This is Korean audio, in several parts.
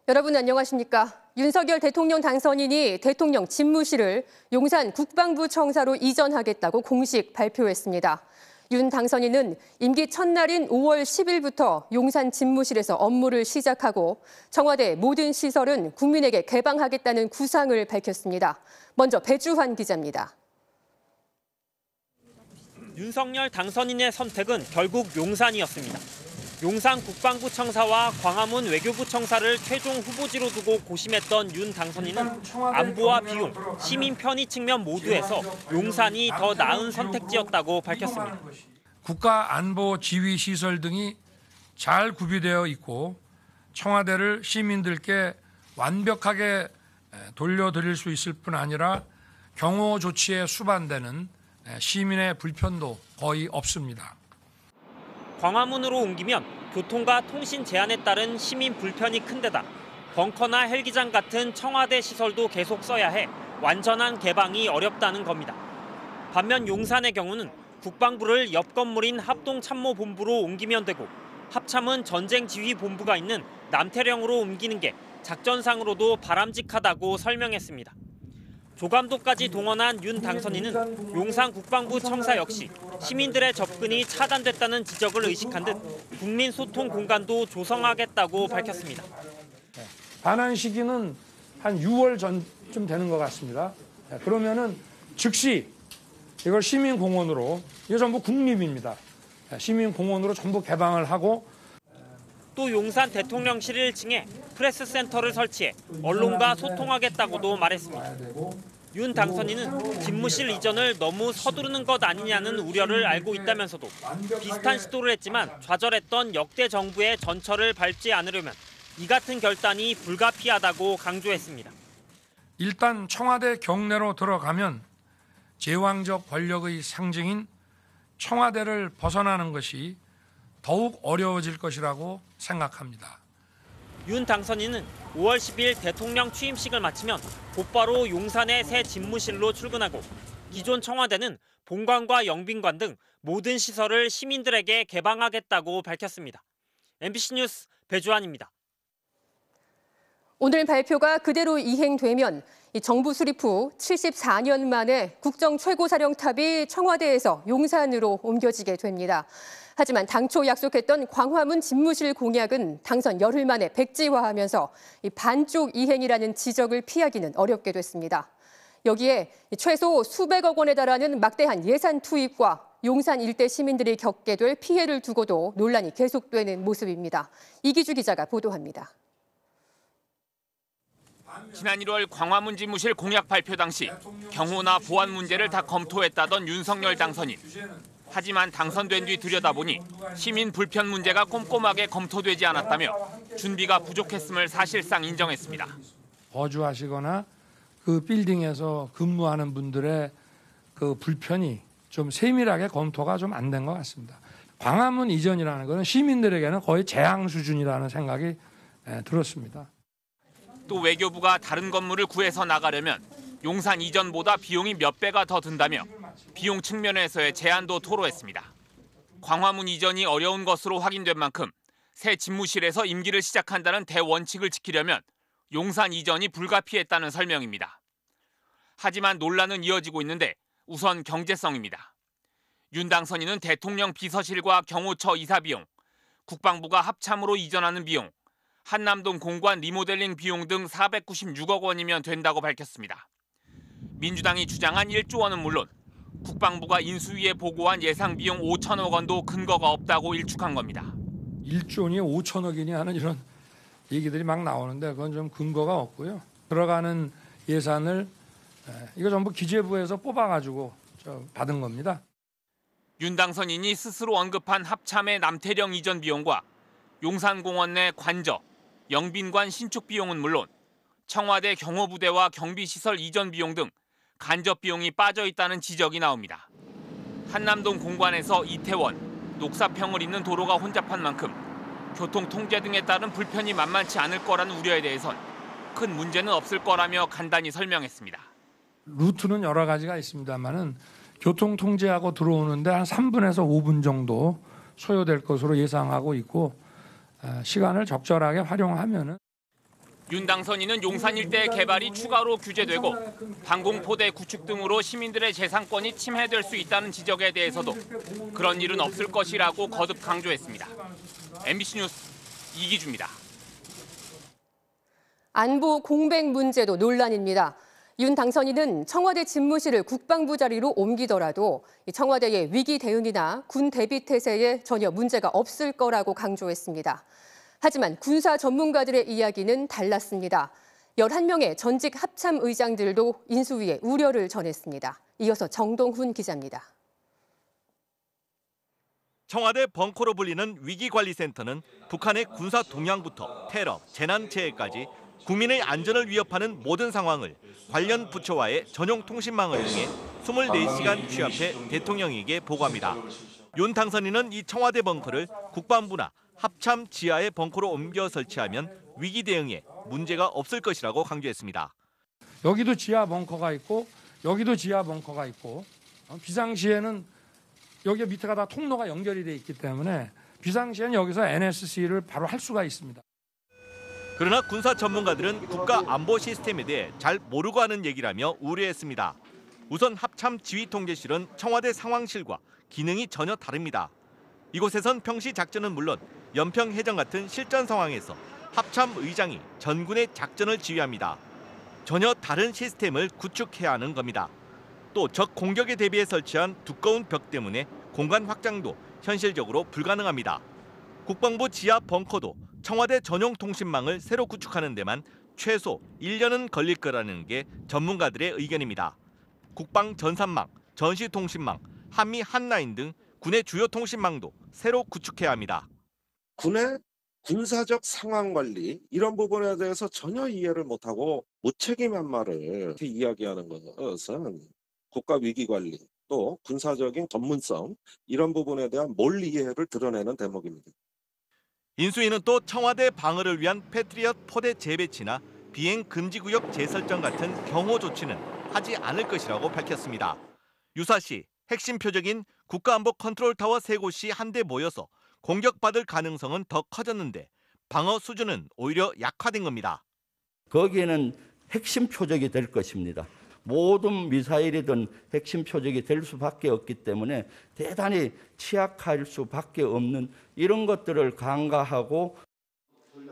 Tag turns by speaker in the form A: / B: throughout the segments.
A: 여러분 안녕하십니까? 윤석열 대통령 당선인이 대통령 집무실을 용산 국방부 청사로 이전하겠다고 공식 발표했습니다. 윤 당선인은 임기 첫날인 5월 10일부터 용산 집무실에서 업무를 시작하고 청와대 모든 시설은 국민에게 개방하겠다는 구상을 밝혔습니다. 먼저 배주환 기자입니다.
B: 윤석열 당선인의 선택은 결국 용산이었습니다. 용산 국방부 청사와 광화문 외교부 청사를 최종 후보지로 두고 고심했던 윤 당선인은 안보와 비용, 시민 편의 측면 모두에서 용산이 더 나은 선택지였다고 밝혔습니다.
C: 국가 안보 지휘 시설 등이 잘 구비되어 있고 청와대를 시민들께 완벽하게 돌려드릴 수 있을 뿐 아니라 경호 조치에 수반되는 시민의 불편도 거의 없습니다.
B: 광화문으로 옮기면 교통과 통신 제한에 따른 시민 불편이 큰 데다 벙커나 헬기장 같은 청와대 시설도 계속 써야 해 완전한 개방이 어렵다는 겁니다. 반면 용산의 경우는 국방부를 옆 건물인 합동참모본부로 옮기면 되고 합참은 전쟁지휘본부가 있는 남태령으로 옮기는 게 작전상으로도 바람직하다고 설명했습니다. 조감도까지 동원한 윤 당선인은 용산 국방부 청사 역시 시민들의 접근이 차단됐다는 지적을 의식한 듯 국민 소통 공간도 조성하겠다고 밝혔습니다.
C: 반환 시기는 한 6월 전쯤 되는 것 같습니다. 그러면은 즉시 이걸 시민공원으로, 이게 전부 국립입니다. 시민공원으로 전부 개방을 하고
B: 또 용산 대통령실 1층에 프레스센터를 설치해 언론과 소통하겠다고도 말했습니다. 윤 당선인은 집무실 이전을 너무 서두르는 것 아니냐는 우려를 알고 있다면서도 비슷한 시도를 했지만 좌절했던 역대 정부의 전철을 밟지 않으려면 이 같은 결단이 불가피하다고 강조했습니다.
C: 일단 청와대 경내로 들어가면 제왕적 권력의 상징인 청와대를 벗어나는 것이 더욱 어려워질 것이라고 생각합니다.
B: 윤 당선인은 5월 10일 대통령 취임식을 마치면 곧바로 용산의 새 집무실로 출근하고 기존 청와대는 본관과 영빈관 등 모든 시설을 시민들에게 개방하겠다고 밝혔습니다. MBC 뉴스 배주환입니다.
A: 오늘 발표가 그대로 이행되면 정부 수립 후 74년 만에 국정 최고사령탑이 청와대에서 용산으로 옮겨지게 됩니다. 하지만 당초 약속했던 광화문 집무실 공약은 당선 열흘 만에 백지화하면서 반쪽 이행이라는 지적을 피하기는 어렵게 됐습니다. 여기에 최소 수백억 원에 달하는 막대한 예산 투입과 용산 일대 시민들이 겪게 될 피해를 두고도 논란이 계속되는 모습입니다. 이기주 기자가 보도합니다.
D: 지난 1월 광화문 집무실 공약 발표 당시 경호나 보안 문제를 다 검토했다던 윤석열 당선인. 하지만 당선된 뒤 들여다보니 시민 불편 문제가 꼼꼼하게 검토되지 않았다며 준비가 부족했음을 사실상 인정했습니다.
C: 거주하시거나 그 빌딩에서 근무하는 분들의 그 불편이 좀 세밀하게 검토가 좀 안 된 것 같습니다. 광화문 이전이라는 것은 시민들에게는 거의 재앙 수준이라는 생각이 들었습니다.
D: 또 외교부가 다른 건물을 구해서 나가려면 용산 이전보다 비용이 몇 배가 더 든다며 비용 측면에서의 제한도 토로했습니다. 광화문 이전이 어려운 것으로 확인된 만큼 새 집무실에서 임기를 시작한다는 대원칙을 지키려면 용산 이전이 불가피했다는 설명입니다. 하지만 논란은 이어지고 있는데 우선 경제성입니다. 윤 당선인은 대통령 비서실과 경호처 이사 비용, 국방부가 합참으로 이전하는 비용, 한남동 공관 리모델링 비용 등 496억 원이면 된다고 밝혔습니다. 민주당이 주장한 1조 원은 물론 국방부가 인수위에 보고한 예상 비용 5천억 원도 근거가 없다고 일축한 겁니다.
C: 1조니 5천억이니 하는 이런 얘기들이 막 나오는데 그건 좀 근거가 없고요. 들어가는 예산을 이거 전부 기재부에서 뽑아가지고 받은 겁니다.
D: 윤 당선인이 스스로 언급한 합참의 남태령 이전 비용과 용산공원 내 관저, 영빈관 신축 비용은 물론 청와대 경호부대와 경비시설 이전 비용 등 간접 비용이 빠져 있다는 지적이 나옵니다. 한남동 공관에서 이태원, 녹사평을 잇는 도로가 혼잡한 만큼 교통 통제 등에 따른 불편이 만만치 않을 거라는 우려에 대해선 큰 문제는 없을 거라며 간단히 설명했습니다.
C: 루트는 여러 가지가 있습니다만은 교통 통제하고 들어오는데 한 3분에서 5분 정도 소요될 것으로 예상하고 있고 시간을 적절하게 활용하면은
D: 윤 당선인은 용산 일대의 개발이 추가로 규제되고 방공포대 구축 등으로 시민들의 재산권이 침해될 수 있다는 지적에 대해서도 그런 일은 없을 것이라고 거듭 강조했습니다. MBC 뉴스 이기주입니다.
A: 안보 공백 문제도 논란입니다. 윤 당선인은 청와대 집무실을 국방부 자리로 옮기더라도 청와대의 위기 대응이나 군 대비 태세에 전혀 문제가 없을 거라고 강조했습니다. 하지만 군사 전문가들의 이야기는 달랐습니다. 11명의 전직 합참 의장들도 인수위에 우려를 전했습니다. 이어서 정동훈 기자입니다.
E: 청와대 벙커로 불리는 위기관리센터는 북한의 군사 동향부터 테러, 재난재해까지 국민의 안전을 위협하는 모든 상황을 관련 부처와의 전용 통신망을 통해 24시간 취합해 대통령에게 보고합니다. 윤 당선인은 이 청와대 벙커를 국방부나 합참 지하의 벙커로 옮겨 설치하면 위기 대응에 문제가 없을 것이라고 강조했습니다.
C: 여기도 지하 벙커가 있고 여기도 지하 벙커가 있고 비상시에는 여기 밑에가 다 통로가 연결이 돼 있기 때문에 비상시에는 여기서 NSC를 바로 할 수가 있습니다.
E: 그러나 군사 전문가들은 국가 안보 시스템에 대해 잘 모르고 하는 얘기라며 우려했습니다. 우선 합참 지휘통제실은 청와대 상황실과 기능이 전혀 다릅니다. 이곳에선 평시 작전은 물론 연평해전 같은 실전 상황에서 합참 의장이 전군의 작전을 지휘합니다. 전혀 다른 시스템을 구축해야 하는 겁니다. 또 적 공격에 대비해 설치한 두꺼운 벽 때문에 공간 확장도 현실적으로 불가능합니다. 국방부 지하 벙커도 청와대 전용 통신망을 새로 구축하는 데만 최소 1년은 걸릴 거라는 게 전문가들의 의견입니다. 국방 전산망, 전시통신망, 한미 한라인 등 군의 주요 통신망도 새로 구축해야 합니다.
F: 군의 군사적 상황 관리 이런 부분에 대해서 전혀 이해를 못하고 무책임한 말을 이렇게 이야기하는 것은 국가 위기 관리 또 군사적인 전문성 이런 부분에 대한 몰 이해를 드러내는 대목입니다.
E: 인수위는 또 청와대 방어를 위한 패트리엇 포대 재배치나 비행 금지 구역 재설정 같은 경호 조치는 하지 않을 것이라고 밝혔습니다. 유사시 핵심 표적인 국가안보 컨트롤타워 3곳이 한데 모여서 공격받을 가능성은 더 커졌는데 방어 수준은 오히려 약화된 겁니다.
G: 거기에는 핵심 표적이 될 것입니다. 모든 미사일이든 핵심 표적이 될 수밖에 없기 때문에 대단히 취약할 수밖에 없는 이런 것들을 간과하고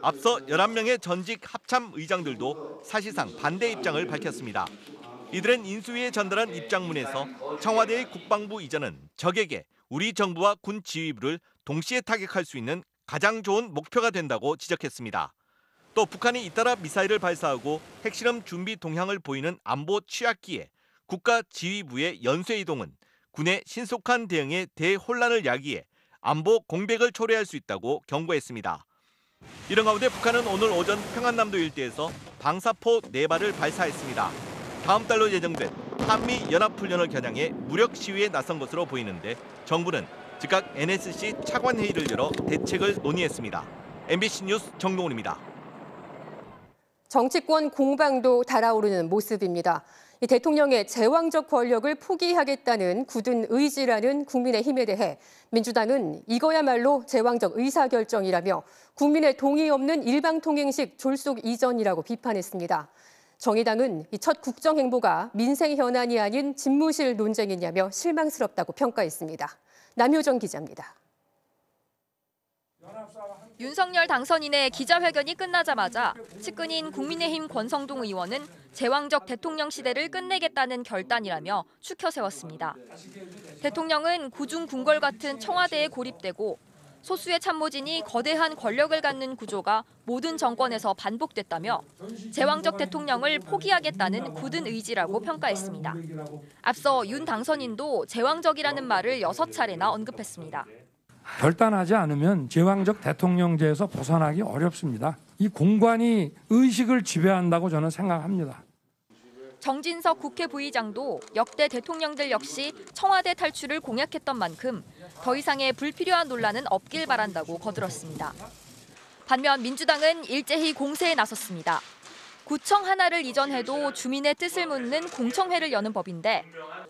E: 앞서 11명의 전직 합참 의장들도 사실상 반대 입장을 밝혔습니다. 이들은 인수위에 전달한 입장문에서 청와대의 국방부 이전은 적에게 우리 정부와 군 지휘부를 동시에 타격할 수 있는 가장 좋은 목표가 된다고 지적했습니다. 또 북한이 잇따라 미사일을 발사하고 핵실험 준비 동향을 보이는 안보 취약기에 국가 지휘부의 연쇄 이동은 군의 신속한 대응에 대혼란을 야기해 안보 공백을 초래할 수 있다고 경고했습니다. 이런 가운데 북한은 오늘 오전 평안남도 일대에서 방사포 4발을 발사했습니다. 다음 달로 예정된 한미 연합훈련을 겨냥해 무력 시위에 나선 것으로 보이는데 정부는 즉각 NSC 차관 회의를 열어 대책을 논의했습니다. MBC 뉴스 정동훈입니다.
A: 정치권 공방도 달아오르는 모습입니다. 이 대통령의 제왕적 권력을 포기하겠다는 굳은 의지라는 국민의힘에 대해 민주당은 이거야말로 제왕적 의사결정이라며 국민의 동의 없는 일방통행식 졸속 이전이라고 비판했습니다. 정의당은 이 첫 국정행보가 민생 현안이 아닌 집무실 논쟁이냐며 실망스럽다고 평가했습니다. 남효정 기자입니다.
H: 윤석열 당선인의 기자회견이 끝나자마자 측근인 국민의힘 권성동 의원은 제왕적 대통령 시대를 끝내겠다는 결단이라며 추켜 세웠습니다. 대통령은 구중궁궐 같은 청와대에 고립되고 소수의 참모진이 거대한 권력을 갖는 구조가 모든 정권에서 반복됐다며 제왕적 대통령을 포기하겠다는 굳은 의지라고 평가했습니다. 앞서 윤 당선인도 제왕적이라는 말을 6차례나 언급했습니다.
C: 결단하지 않으면 제왕적 대통령제에서 벗어나기 어렵습니다. 이 공관이 의식을 지배한다고 저는 생각합니다.
H: 정진석 국회 부의장도 역대 대통령들 역시 청와대 탈출을 공약했던 만큼 더 이상의 불필요한 논란은 없길 바란다고 거들었습니다. 반면 민주당은 일제히 공세에 나섰습니다. 구청 하나를 이전해도 주민의 뜻을 묻는 공청회를 여는 법인데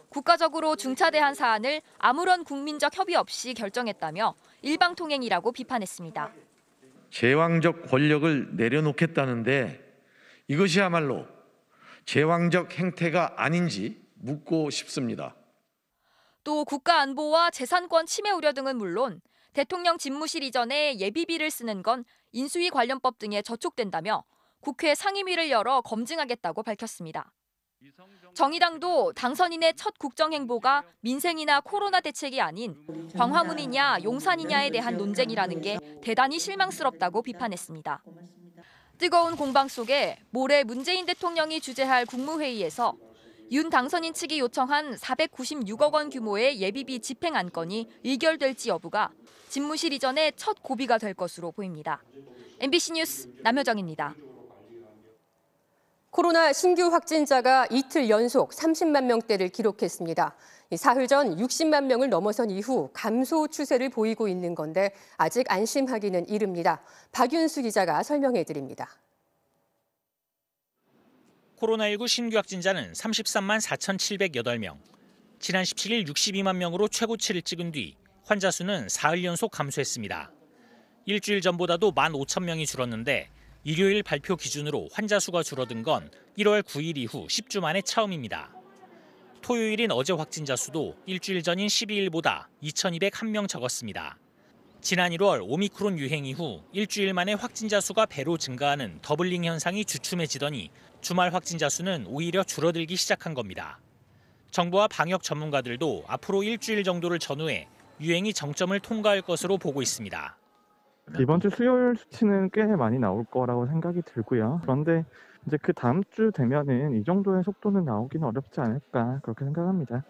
H: 국가적으로 중차대한 사안을 아무런 국민적 협의 없이 결정했다며 일방통행이라고 비판했습니다.
I: 제왕적 권력을 내려놓겠다는데 이것이야말로 제왕적 행태가 아닌지 묻고 싶습니다.
H: 또 국가 안보와 재산권 침해 우려 등은 물론 대통령 집무실 이전에 예비비를 쓰는 건 인수위 관련법 등에 저촉된다며 국회 상임위를 열어 검증하겠다고 밝혔습니다. 정의당도 당선인의 첫 국정행보가 민생이나 코로나 대책이 아닌 광화문이냐 용산이냐에 대한 논쟁이라는 게 대단히 실망스럽다고 비판했습니다. 뜨거운 공방 속에 모레 문재인 대통령이 주재할 국무회의에서 윤 당선인 측이 요청한 496억 원 규모의 예비비 집행 안건이 의결될지 여부가 집무실 이전의 첫 고비가 될 것으로 보입니다. MBC 뉴스 남효정입니다.
A: 코로나 신규 확진자가 이틀 연속 30만 명대를 기록했습니다. 사흘 전 60만 명을 넘어선 이후 감소 추세를 보이고 있는 건데 아직 안심하기는 이릅니다. 박윤수 기자가 설명해 드립니다.
J: 코로나19 신규 확진자는 33만 4,708명. 지난 17일 62만 명으로 최고치를 찍은 뒤 환자 수는 사흘 연속 감소했습니다. 일주일 전보다도 15,000명이 줄었는데 일요일 발표 기준으로 환자 수가 줄어든 건 1월 9일 이후 10주 만에 처음입니다. 토요일인 어제 확진자 수도 일주일 전인 12일보다 2,201명 적었습니다. 지난 1월 오미크론 유행 이후 일주일 만에 확진자 수가 배로 증가하는 더블링 현상이 주춤해지더니 주말 확진자 수는 오히려 줄어들기 시작한 겁니다. 정부와 방역 전문가들도 앞으로 일주일 정도를 전후해 유행이 정점을 통과할 것으로 보고 있습니다.
K: 이번 주 수요일 수치는 꽤 많이 나올 거라고 생각이 들고요. 그런데 이제 그 다음 주 되면은 이 정도의 속도는 나오기는 어렵지 않을까 그렇게 생각합니다.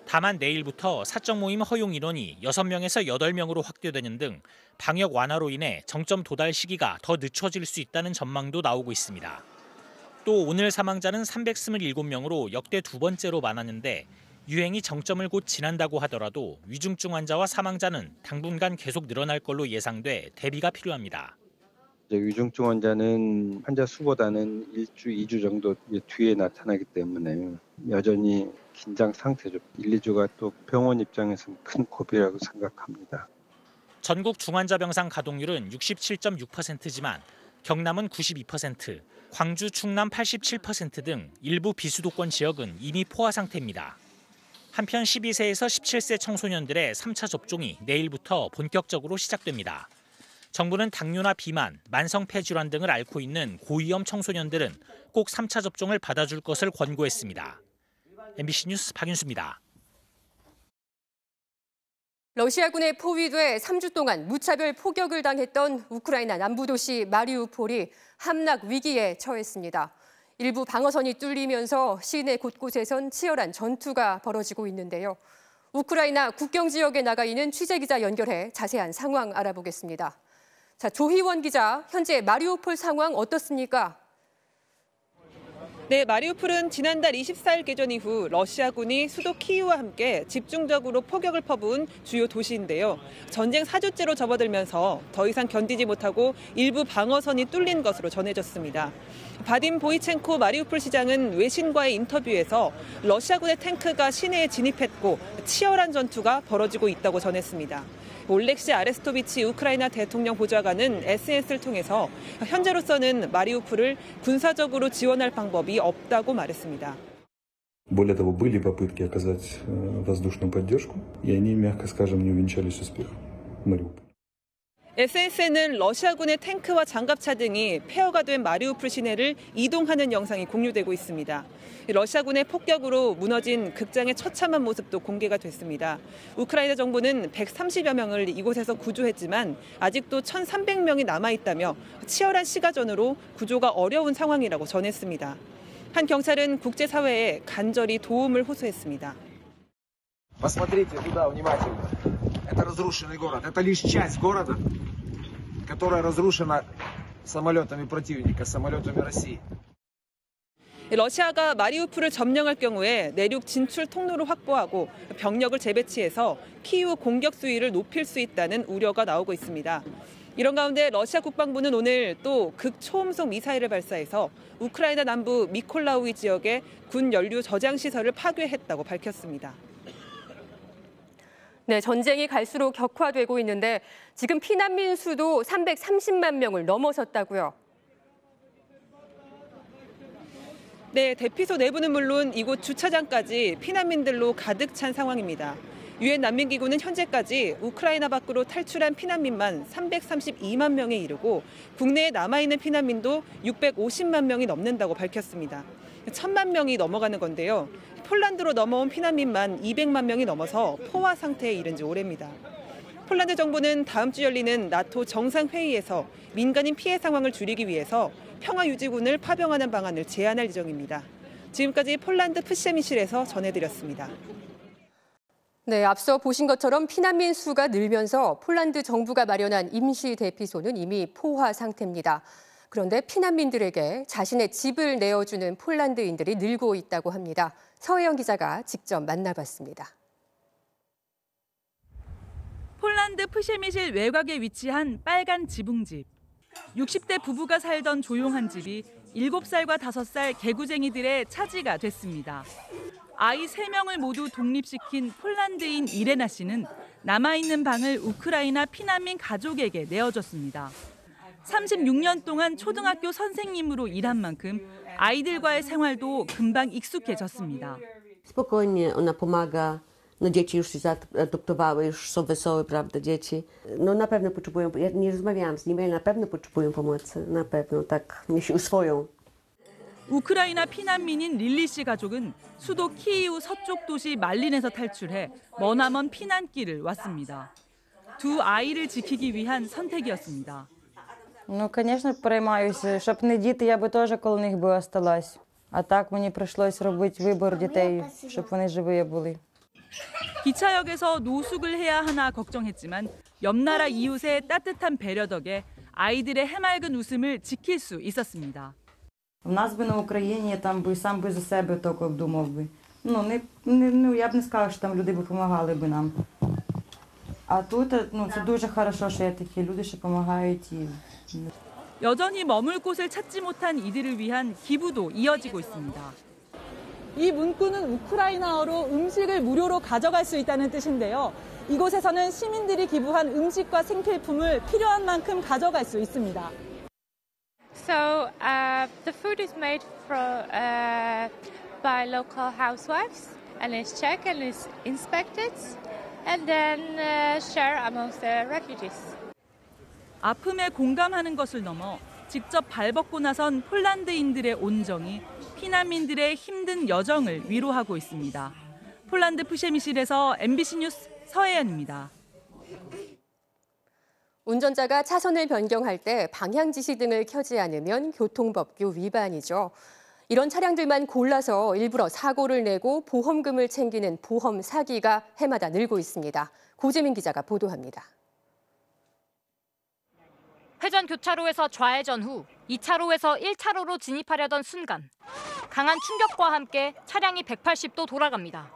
J: 다만 내일부터 사적 모임 허용 인원이 6명에서 8명으로 확대되는 등 방역 완화로 인해 정점 도달 시기가 더 늦춰질 수 있다는 전망도 나오고 있습니다. 또 오늘 사망자는 327명으로 역대 두 번째로 많았는데 유행이 정점을 곧 지난다고 하더라도 위중증 환자와 사망자는 당분간 계속 늘어날 걸로 예상돼 대비가 필요합니다.
L: 위중증 환자는 환자 수보다는 1주, 2주 정도 뒤에 나타나기 때문에 여전히 긴장 상태죠. 1, 2주가 또 병원 입장에서는 큰 고비라고 생각합니다.
J: 전국 중환자 병상 가동률은 67.6%지만 경남은 92%, 광주, 충남 87% 등 일부 비수도권 지역은 이미 포화 상태입니다. 한편 12세에서 17세 청소년들의 3차 접종이 내일부터 본격적으로 시작됩니다. 정부는 당뇨나 비만, 만성폐질환 등을 앓고 있는 고위험 청소년들은 꼭 3차 접종을 받아줄 것을 권고했습니다. MBC 뉴스 박윤수입니다.
A: 러시아군에 포위돼 3주 동안 무차별 포격을 당했던 우크라이나 남부 도시 마리우폴이 함락 위기에 처했습니다. 일부 방어선이 뚫리면서 시내 곳곳에선 치열한 전투가 벌어지고 있는데요. 우크라이나 국경 지역에 나가 있는 취재기자 연결해 자세한 상황 알아보겠습니다. 자, 조희원 기자, 현재 마리우폴 상황 어떻습니까?
M: 네, 마리우폴은 지난달 24일 개전 이후 러시아군이 수도 키이우와 함께 집중적으로 포격을 퍼부은 주요 도시인데요. 전쟁 4주째로 접어들면서 더 이상 견디지 못하고 일부 방어선이 뚫린 것으로 전해졌습니다. 바딤 보이첸코 마리우폴 시장은 외신과의 인터뷰에서 러시아군의 탱크가 시내에 진입했고 치열한 전투가 벌어지고 있다고 전했습니다. 올렉시 아레스토비치 우크라이나 대통령 보좌관은 SNS를 통해서 현재로서는 마리우폴을 군사적으로 지원할 방법이 없다고 말했습니다.
N: Более того, были попытки оказать воздушную поддержку, и они, мягко скажем, не увенчались успехом. Мариуполь.
M: SNS에는 러시아군의 탱크와 장갑차 등이 폐허가 된 마리우폴 시내를 이동하는 영상이 공유되고 있습니다. 러시아군의 폭격으로 무너진 극장의 처참한 모습도 공개가 됐습니다. 우크라이나 정부는 130여 명을 이곳에서 구조했지만 아직도 1,300명이 남아있다며 치열한 시가전으로 구조가 어려운 상황이라고 전했습니다. 한 경찰은 국제사회에 간절히 도움을 호소했습니다.
O: Посмотрите туда внимательно. Это разрушенный город. Это лишь часть города, которая разрушена самолетами противника, самолетами России.
M: 러시아가 마리우폴을 점령할 경우에 내륙 진출 통로를 확보하고 병력을 재배치해서 키이우 공격 수위를 높일 수 있다는 우려가 나오고 있습니다. 이런 가운데 러시아 국방부는 오늘 또 극초음속 미사일을 발사해서 우크라이나 남부 미콜라우이 지역의 군 연료 저장 시설을 파괴했다고 밝혔습니다.
A: 네, 전쟁이 갈수록 격화되고 있는데 지금 피난민 수도 330만 명을 넘어섰다고요.
M: 네, 대피소 내부는 물론 이곳 주차장까지 피난민들로 가득 찬 상황입니다. 유엔 난민기구는 현재까지 우크라이나 밖으로 탈출한 피난민만 332만 명에 이르고 국내에 남아있는 피난민도 650만 명이 넘는다고 밝혔습니다. 1,000만 명이 넘어가는 건데요. 폴란드로 넘어온 피난민만 200만 명이 넘어서 포화 상태에 이른 지 오래입니다. 폴란드 정부는 다음 주 열리는 나토 정상회의에서 민간인 피해 상황을 줄이기 위해서 평화유지군을 파병하는 방안을 제안할 예정입니다. 지금까지 폴란드 프셰미실에서 전해드렸습니다.
A: 네, 앞서 보신 것처럼 피난민 수가 늘면서 폴란드 정부가 마련한 임시 대피소는 이미 포화 상태입니다. 그런데 피난민들에게 자신의 집을 내어주는 폴란드인들이 늘고 있다고 합니다. 서혜영 기자가 직접 만나봤습니다.
P: 폴란드 프셰미실 외곽에 위치한 빨간 지붕집. 60대 부부가 살던 조용한 집이 7살과 5살 개구쟁이들의 차지가 됐습니다. 아이 3명을 모두 독립시킨 폴란드인 이레나 씨는 남아있는 방을 우크라이나 피난민 가족에게 내어줬습니다. 36년 동안 초등학교 선생님으로 일한 만큼 아이들과의 생활도 금방 익숙해졌습니다.
Q: Spokojnie ona pomaga. No dzieci już się zaadoptowały, już są wesołe, prawda, dzieci. No na pewno potrzebują, ja nie rozmawiałam z nimi, ale na pewno potrzebują pomocy. Na pewno, tak, mnie się uswoją.
P: 우크라이나 피난민인 릴리 씨 가족은 수도 키이우 서쪽 도시 말린에서 탈출해 머나먼 피난길을 왔습니다. 두 아이를 지키기 위한 선택이었습니다.
R: Ну, звісно, переймаюся. Щоб не діти, я би теж коло них би осталась. А так мені прийшлося робити вибір дітей, щоб вони живі були.
P: 기차역에서 노숙을 해야 하나 걱정했지만 옆 나라 이웃의 따뜻한 배려 덕에 아이들의 해맑은 웃음을 지킬 수 있었습니다.
R: В нас би на Україні, там би сам би за себе тільки думав би. Я б не сказала, що там люди би допомагали би нам. А тут, це дуже хорошо, що є такі люди, що допомагають.
P: 여전히 머물 곳을 찾지 못한 이들을 위한 기부도 이어지고 있습니다.
S: 이 문구는 우크라이나어로 음식을 무료로 가져갈 수 있다는 뜻인데요. 이곳에서는 시민들이 기부한 음식과 생필품을 필요한 만큼 가져갈 수 있습니다.
T: So the food is made by local housewives and is checked and is inspected and then shared amongst the refugees.
P: 아픔에 공감하는 것을 넘어 직접 발벗고 나선 폴란드인들의 온정이 피난민들의 힘든 여정을 위로하고 있습니다. 폴란드 프셰미실에서 MBC 뉴스 서혜연입니다.
A: 운전자가 차선을 변경할 때 방향 지시 등을 켜지 않으면 교통법규 위반이죠. 이런 차량들만 골라서 일부러 사고를 내고 보험금을 챙기는 보험 사기가 해마다 늘고 있습니다. 고재민 기자가 보도합니다.
H: 회전 교차로에서 좌회전 후 2차로에서 1차로로 진입하려던 순간 강한 충격과 함께 차량이 180도 돌아갑니다.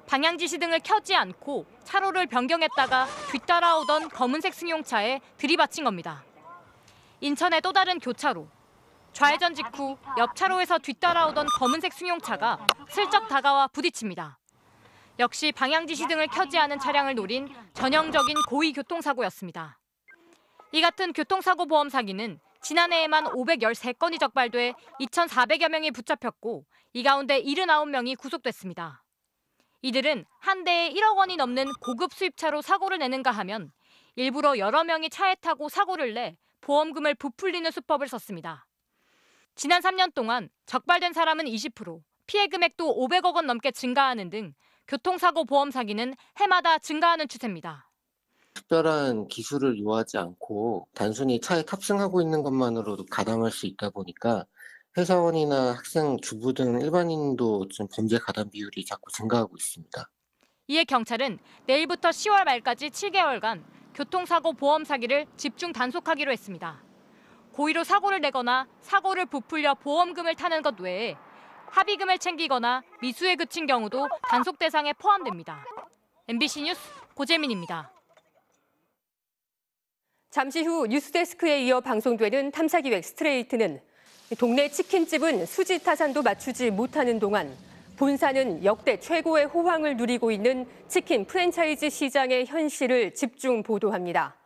H: 방향 지시 등을 켜지 않고 차로를 변경했다가 뒤따라오던 검은색 승용차에 들이받친 겁니다. 인천의 또 다른 교차로. 좌회전 직후 옆 차로에서 뒤따라오던 검은색 승용차가 슬쩍 다가와 부딪힙니다. 역시 방향 지시 등을 켜지 않은 차량을 노린 전형적인 고의 교통사고였습니다. 이 같은 교통사고 보험 사기는 지난해에만 513건이 적발돼 2,400여 명이 붙잡혔고 이 가운데 79명이 구속됐습니다. 이들은 한 대에 1억 원이 넘는 고급 수입차로 사고를 내는가 하면 일부러 여러 명이 차에 타고 사고를 내 보험금을 부풀리는 수법을 썼습니다. 지난 3년 동안 적발된 사람은 20%, 피해 금액도 500억 원 넘게 증가하는 등 교통사고 보험 사기는 해마다 증가하는 추세입니다.
U: 특별한 기술을 요하지 않고 단순히 차에 탑승하고 있는 것만으로도 가담할 수 있다 보니까 회사원이나 학생, 주부 등 일반인도 좀 범죄 가담 비율이 자꾸 증가하고 있습니다.
H: 이에 경찰은 내일부터 10월 말까지 7개월간 교통사고 보험 사기를 집중 단속하기로 했습니다. 고의로 사고를 내거나 사고를 부풀려 보험금을 타는 것 외에 합의금을 챙기거나 미수에 그친 경우도 단속 대상에 포함됩니다. MBC 뉴스 고재민입니다.
A: 잠시 후 뉴스데스크에 이어 방송되는 탐사기획 스트레이트는 동네 치킨집은 수지 타산도 맞추지 못하는 동안 본사는 역대 최고의 호황을 누리고 있는 치킨 프랜차이즈 시장의 현실을 집중 보도합니다.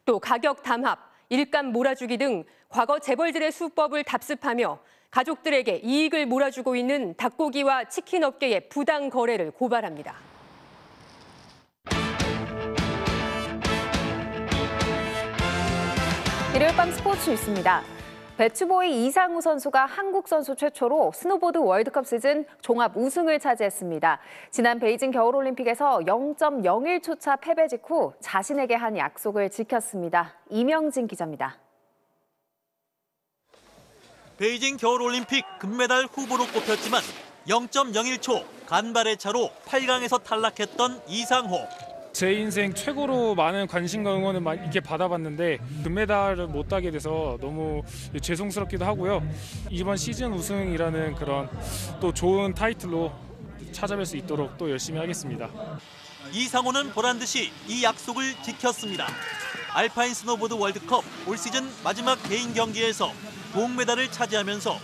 A: 또 가격 담합, 일감 몰아주기 등 과거 재벌들의 수법을 답습하며 가족들에게 이익을 몰아주고 있는 닭고기와 치킨 업계의 부당 거래를 고발합니다.
B: 일요일 밤 스포츠 뉴스입니다. 배추보이 이상우 선수가 한국 선수 최초로 스노보드 월드컵 시즌 종합 우승을 차지했습니다. 지난 베이징 겨울올림픽에서 0.01초 차 패배 직후 자신에게 한 약속을 지켰습니다. 이명진 기자입니다.
E: 베이징 겨울올림픽 금메달 후보로 꼽혔지만 0.01초 간발의 차로 8강에서 탈락했던 이상호.
V: 제 인생 최고로 많은 관심과 응원을 이렇게 받아봤는데 금메달을 못 따게 돼서 너무 죄송스럽기도 하고요. 이번 시즌 우승이라는 그런 또 좋은 타이틀로 찾아뵐 수 있도록 또 열심히 하겠습니다.
E: 이상호는 보란 듯이 이 약속을 지켰습니다. 알파인 스노보드 월드컵 올 시즌 마지막 개인 경기에서 동메달을 차지하면서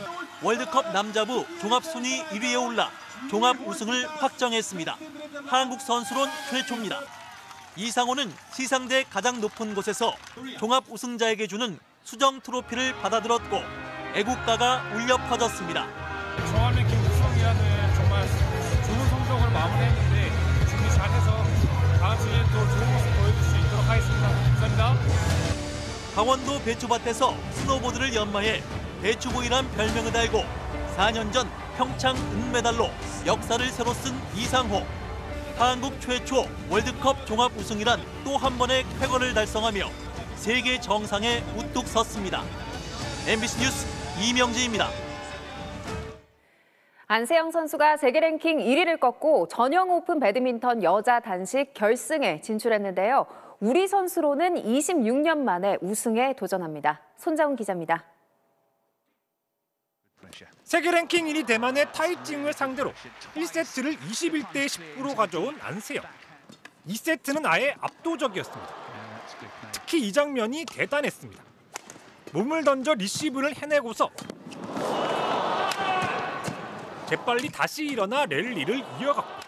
E: 월드컵 남자부 종합 순위 1위에 올라 종합 우승을 확정했습니다. 한국 선수론 최초입니다. 이상호는 시상대 가장 높은 곳에서 종합 우승자에게 주는 수정 트로피를 받아들었고 애국가가 울려 퍼졌습니다.
V: 종합 랭킹 우승이라는 정말 좋은 성적으로 마무리했는데 준비 잘해서 다음 시즌에 또 좋은 모습 보여줄 수 있도록 하겠습니다. 감사합니다.
E: 강원도 배추밭에서 스노보드를 연마해 배추보이란 별명을 달고 4년 전 평창 은메달로 역사를 새로 쓴 이상호. 한국 최초 월드컵 종합 우승이란 또 한 번의 쾌거를 달성하며 세계 정상에 우뚝 섰습니다. MBC 뉴스 이명진입니다.
B: 안세영 선수가 세계 랭킹 1위를 꺾고 전형 오픈 배드민턴 여자 단식 결승에 진출했는데요. 우리 선수로는 26년 만에 우승에 도전합니다. 손자훈 기자입니다.
W: 세계 랭킹 1위 대만의 타이징을 상대로 1세트를 21대 19로 가져온 안세영. 2세트는 아예 압도적이었습니다. 특히 이 장면이 대단했습니다. 몸을 던져 리시브를 해내고서 재빨리 다시 일어나 랠리를 이어갔고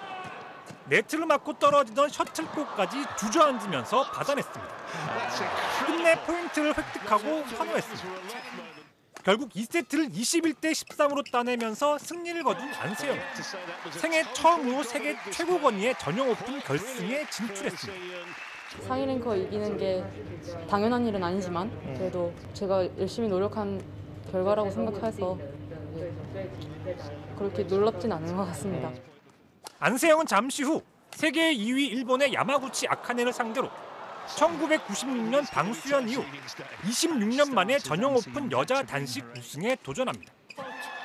W: 네트를 맞고 떨어지던 셔틀콕까지 주저앉으면서 받아냈습니다. 끝내 포인트를 획득하고 환호했습니다. 결국 2세트를 21대 13으로 따내면서 승리를 거둔 안세영. 생애 처음으로 세계 최고 권위의 전용 오픈 결승에 진출했습니다.
X: 상위 랭커 이기는 게 당연한 일은 아니지만 그래도 제가 열심히 노력한 결과라고 생각해서 그렇게 놀랍진 않은 것 같습니다.
W: 안세영은 잠시 후 세계 2위 일본의 야마구치 아카네를 상대로 1996년 방수연 이후 26년 만에 전용 오픈 여자 단식 우승에 도전합니다.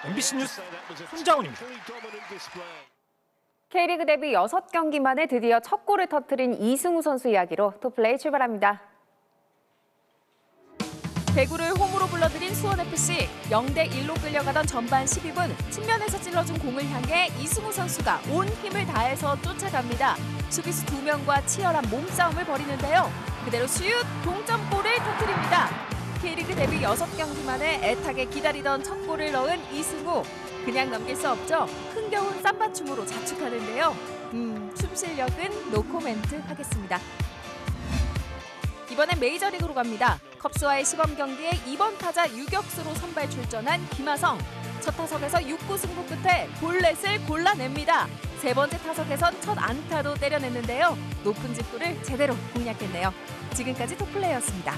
W: MBC 뉴스 손자훈입니다.
B: K리그 데뷔 6경기 만에 드디어 첫 골을 터뜨린 이승우 선수 이야기로 토플레이 출발합니다.
Y: 대구를 홈으로 불러들인 수원FC. 0대1로 끌려가던 전반 12분 측면에서 찔러준 공을 향해 이승우 선수가 온 힘을 다해서 쫓아갑니다. 수비수 2명과 치열한 몸싸움을 벌이는데요. 그대로 슛! 동점골을 터뜨립니다. K리그 데뷔 6경기 만에 애타게 기다리던 첫 골을 넣은 이승우. 그냥 넘길 수 없죠. 흥겨운 쌈바춤으로 자축하는데요. 춤 실력은 노코멘트 하겠습니다. 이번엔 메이저리그로 갑니다. 컵스와의 시범 경기에 2번 타자 유격수로 선발 출전한 김하성. 첫 타석에서 6구 승부 끝에 볼넷을 골라냅니다. 세 번째 타석에선 첫 안타도 때려냈는데요. 높은 직구를 제대로 공략했네요. 지금까지 톱플레이였습니다.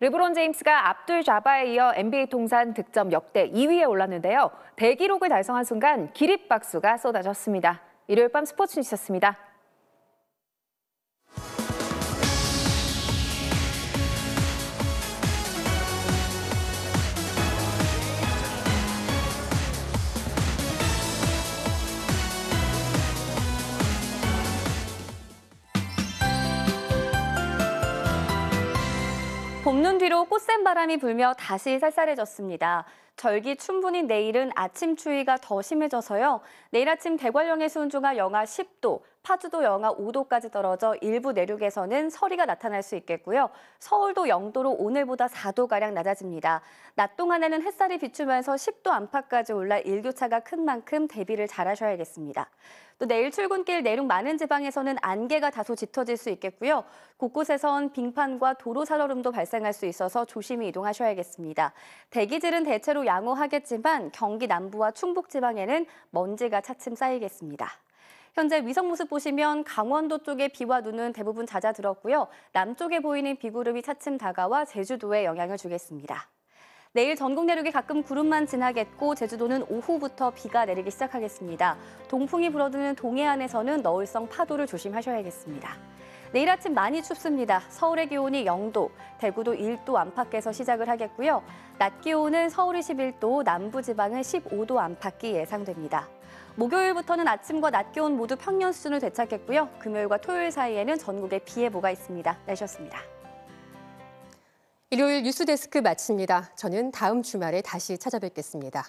B: 르브론 제임스가 압둘 자바에 이어 NBA 통산 득점 역대 2위에 올랐는데요. 대기록을 달성한 순간 기립박수가 쏟아졌습니다. 일요일 밤 스포츠 뉴스였습니다.
Z: 봄눈 뒤로 꽃샘 바람이 불며 다시 쌀쌀해졌습니다. 절기춘분인 내일은 아침 추위가 더 심해져서요. 내일 아침 대관령에서 운중할 영하 10도, 파주도 영하 5도까지 떨어져 일부 내륙에서는 서리가 나타날 수 있겠고요. 서울도 0도로 오늘보다 4도가량 낮아집니다. 낮 동안에는 햇살이 비추면서 10도 안팎까지 올라 일교차가 큰 만큼 대비를 잘 하셔야겠습니다. 또 내일 출근길 내륙 많은 지방에서는 안개가 다소 짙어질 수 있겠고요. 곳곳에선 빙판과 도로 살얼음도 발생할 수 있어서 조심히 이동하셔야겠습니다. 대기질은 대체로 양호하겠지만 경기 남부와 충북 지방에는 먼지가 차츰 쌓이겠습니다. 현재 위성 모습 보시면 강원도 쪽에 비와 눈은 대부분 잦아들었고요. 남쪽에 보이는 비구름이 차츰 다가와 제주도에 영향을 주겠습니다. 내일 전국 내륙에 가끔 구름만 지나겠고 제주도는 오후부터 비가 내리기 시작하겠습니다. 동풍이 불어드는 동해안에서는 너울성 파도를 조심하셔야겠습니다. 내일 아침 많이 춥습니다. 서울의 기온이 0도, 대구도 1도 안팎에서 시작을 하겠고요. 낮 기온은 서울이 11도, 남부지방은 15도 안팎이 예상됩니다. 목요일부터는 아침과 낮 기온 모두 평년 수준을 되찾겠고요. 금요일과 토요일 사이에는 전국에 비 예보가 있습니다. 날씨였습니다.
A: 일요일 뉴스데스크 마칩니다. 저는 다음 주말에 다시 찾아뵙겠습니다.